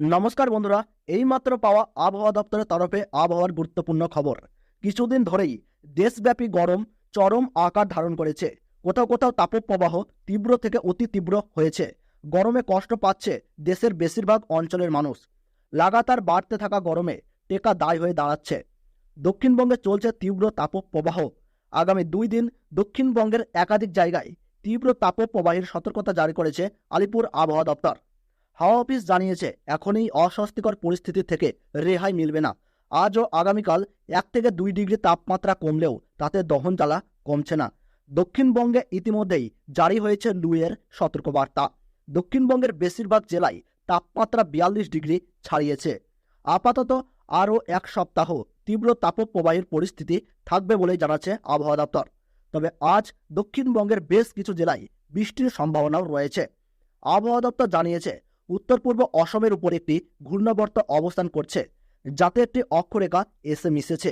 নমস্কার বন্ধুরা, এইমাত্র পাওয়া আবহাওয়া দপ্তরের তরফে আবহাওয়ার গুরুত্বপূর্ণ খবর। কিছুদিন ধরেই দেশব্যাপী গরম চরম আকার ধারণ করেছে। কোথাও কোথাও তাপপ্রবাহ তীব্র থেকে অতি তীব্র হয়েছে। গরমে কষ্ট পাচ্ছে দেশের বেশিরভাগ অঞ্চলের মানুষ। লাগাতার বাড়তে থাকা গরমে টেকা দায় হয়ে দাঁড়াচ্ছে। দক্ষিণবঙ্গে চলছে তীব্র তাপপ্রবাহ। আগামী 2 দিন দক্ষিণবঙ্গের একাধিক জায়গায় তীব্র তাপপ্রবাহের সতর্কতা জারি করেছে আলিপুর আবহাওয়া দপ্তর। হাওয়া অফিস জানিয়েছে, এখন এই অস্বস্তিকর পরিস্থিতি থেকে রেহাই মিলবে না। আজ ও আগামীকাল 1 থেকে 2 ডিগ্রি তাপমাত্রা কমলেও তাতে দহন জ্বালা কমছে না। দক্ষিণবঙ্গে ইতিমধ্যেই জারি হয়েছে লুয়ের সতর্কবার্তা। দক্ষিণবঙ্গের বেশিরভাগ জেলায় তাপমাত্রা 42 ডিগ্রি ছাড়িয়েছে। আপাতত আরও 1 সপ্তাহ তীব্র তাপপ্রবাহের পরিস্থিতি থাকবে বলেই জানাচ্ছে আবহাওয়া দপ্তর। তবে আজ দক্ষিণবঙ্গের বেশ কিছু জেলায় বৃষ্টির সম্ভাবনাও রয়েছে। আবহাওয়া দপ্তর জানিয়েছে, উত্তর পূর্ব অসমের উপর একটি ঘূর্ণাবর্ত অবস্থান করছে, যাতে একটি অক্ষরেখা এসে মিশেছে।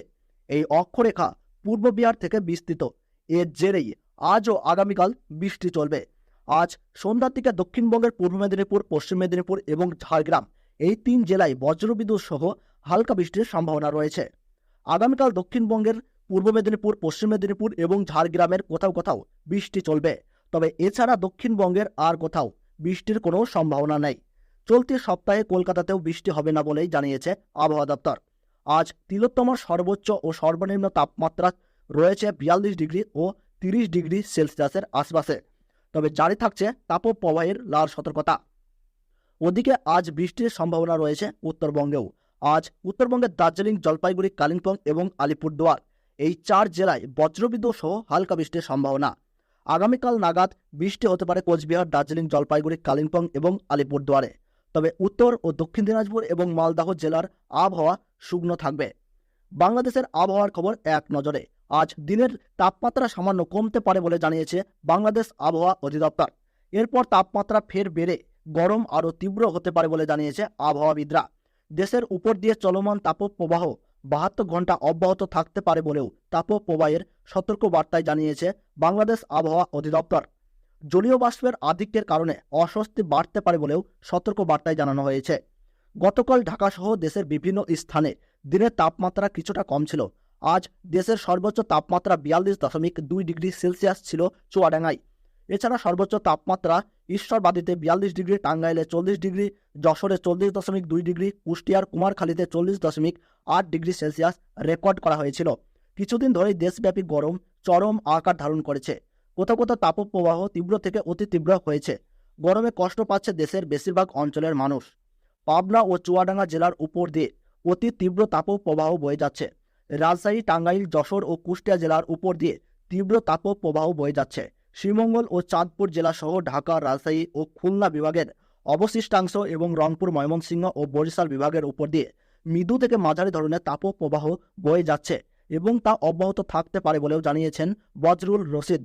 এই অক্ষরেখা পূর্ব বিহার থেকে বিস্তৃত। এর জেরেই আজ ও আগামীকাল বৃষ্টি চলবে। আজ সন্ধ্যার দিকে দক্ষিণবঙ্গের পূর্ব মেদিনীপুর, পশ্চিম মেদিনীপুর এবং ঝাড়গ্রাম এই 3 জেলায় বজ্রবিদ্যুৎ সহ হালকা বৃষ্টির সম্ভাবনা রয়েছে। আগামীকাল দক্ষিণবঙ্গের পূর্ব মেদিনীপুর, পশ্চিম মেদিনীপুর এবং ঝাড়গ্রামের কোথাও কোথাও বৃষ্টি চলবে। তবে এছাড়া দক্ষিণবঙ্গের আর কোথাও বৃষ্টির কোনো সম্ভাবনা নেই। চলতি সপ্তাহে কলকাতাতেও বৃষ্টি হবে না বলেই জানিয়েছে আবহাওয়া দপ্তর। আজ তিলোত্তমার সর্বোচ্চ ও সর্বনিম্ন তাপমাত্রা রয়েছে 42 ডিগ্রি ও 30 ডিগ্রি সেলসিয়াসের আশপাশে। তবে জারি থাকছে তাপপ্রবাহের লাল সতর্কতা। ওদিকে আজ বৃষ্টির সম্ভাবনা রয়েছে উত্তরবঙ্গেও। আজ উত্তরবঙ্গের দার্জিলিং, জলপাইগুড়ি, কালিম্পং এবং আলিপুরদুয়ার এই 4 জেলায় বজ্রবিদ্যুৎ সহ হালকা বৃষ্টির সম্ভাবনা। আগামীকাল নাগাদ বৃষ্টি হতে পারে কোচবিহার, দার্জিলিং, জলপাইগুড়ি, কালিম্পং এবং আলিপুরদুয়ারে। তবে উত্তর ও দক্ষিণ দিনাজপুর এবং মালদহ জেলার আবহাওয়া শুকনো থাকবে। বাংলাদেশের আবহাওয়ার খবর এক নজরে। আজ দিনের তাপমাত্রা সামান্য কমতে পারে বলে জানিয়েছে বাংলাদেশ আবহাওয়া অধিদপ্তর। এরপর তাপমাত্রা ফের বেড়ে গরম আরও তীব্র হতে পারে বলে জানিয়েছে আবহাওয়াবিদরা। দেশের উপর দিয়ে চলমান তাপপ্রবাহ 72 ঘন্টা অব্যাহত থাকতে পারে বলেও তাপপ্রবাহের সতর্ক বার্তায় জানিয়েছে বাংলাদেশ আবহাওয়া অধিদপ্তর। জলীয় বাষ্পের আধিক্যের কারণে অস্বস্তি বাড়তে পারে বলেও সতর্ক বার্তায় জানানো হয়েছে। গতকাল ঢাকাসহ দেশের বিভিন্ন স্থানে দিনের তাপমাত্রা কিছুটা কম ছিল। আজ দেশের সর্বোচ্চ তাপমাত্রা 42.2 ডিগ্রি সেলসিয়াস ছিল চুয়াডাঙ্গায়। এছাড়া সর্বোচ্চ তাপমাত্রা ঈশ্বরবাদীতে 42 ডিগ্রি, টাঙ্গাইলে 40 ডিগ্রি, যশোরে 40.2 ডিগ্রি, কুষ্টিয়ার কুমারখালীতে 40.8 ডিগ্রি সেলসিয়াস রেকর্ড করা হয়েছিল। কিছুদিন ধরেই দেশব্যাপী গরম চরম আকার ধারণ করেছে। কোথাও কোথাও তাপপ্রবাহ তীব্র থেকে অতি তীব্র হয়েছে। গরমে কষ্ট পাচ্ছে দেশের বেশিরভাগ অঞ্চলের মানুষ। পাবনা ও চুয়াডাঙ্গা জেলার উপর দিয়ে অতি তীব্র তাপপ্রবাহ বয়ে যাচ্ছে। রাজশাহী, টাঙ্গাইল, যশোর ও কুষ্টিয়া জেলার উপর দিয়ে তীব্র তাপপ্রবাহ বয়ে যাচ্ছে। শ্রীমঙ্গল ও চাঁদপুর জেলা সহ ঢাকা, রাজশাহী ও খুলনা বিভাগের অবশিষ্টাংশ এবং রংপুর, ময়মনসিংহ ও বরিশাল বিভাগের উপর দিয়ে মৃদু থেকে মাঝারি ধরনের তাপপ্রবাহ বয়ে যাচ্ছে এবং তা অব্যাহত থাকতে পারে বলেও জানিয়েছেন বজরুল রশিদ,